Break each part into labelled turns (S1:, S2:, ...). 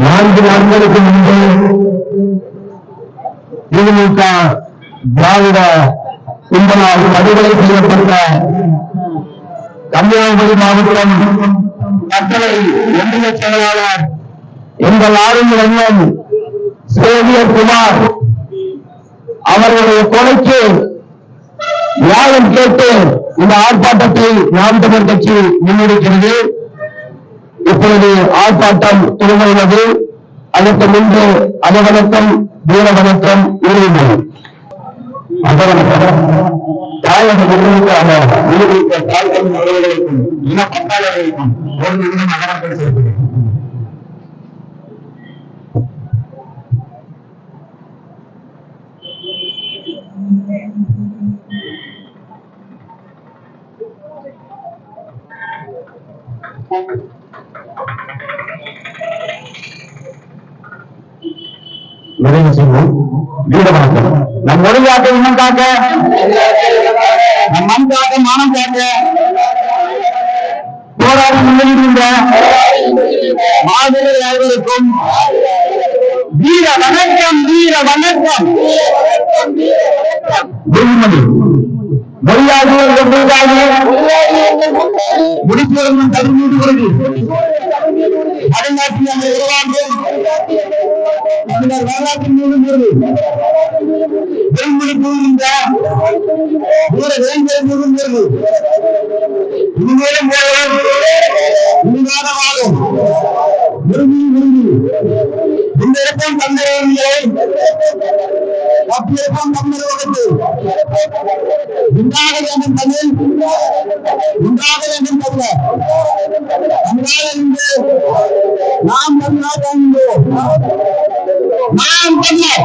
S1: நான்கு நாட்களுக்கு முன்பு திமுக திராவிட கும்பலால் படுகொலை செய்யப்பட்ட கன்னியாகுமரி மாவட்டம் கட்டளை ஒன்றிய செயலாளர் எங்கள் ஆளுநர் அண்ணன் சேவியர் குமார் அவர்களுடைய கொலைக்கு நியாயம் கேட்டு இந்த ஆர்ப்பாட்டத்தை நாம் தமிழர் கட்சி முன்னெடுக்கிறது. இப்பொழுது ஆர்ப்பாட்டம் துவங்குகிறது. அதற்கு முன்பு அதவணக்கம் வீர வணக்கம் உறுதிமொழி தாயக முன்னோக்காக நிரூபித்த தாய்களும் அவர்களுக்கும் இன பட்டாளர்களுக்கும் ஒரு நிமிடம் அகரப்படி செய்யப்படுகிறது. நிறைவு செய்வோம். வீர வணக்கம். நம் மொழி காக்க, இனம் காக்க, நம் மண் காக்க, மானம் காக்க போராடி முன்னிறுகின்ற மாவீரர் அனைவருக்கும் வீர வணக்கம். வீர வணக்கம். மொழியாளர்கள் முடிப்பவர்கள் தகுதி உறுதி அடைநாட்டில் அந்த உருவாக்கும் வரலாற்றின் மீது வெண்மொழி கூறுகின்ற வீர வேந்தர் கூறுகிறது. இனிமேலும் இனிவாதமாகும் விரும்பி இந்த இருக்கும் தந்தையை அப்பிருக்கும் தமிழகத்து உண்டாக வேண்டும் தமிழ், உண்டாக வேண்டும் தமிழர். தமிழாக நாம் தமிழாக நாம் தமிழர்,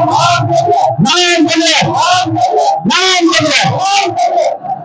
S1: நாம் தமிழர், நாம் தமிழர்.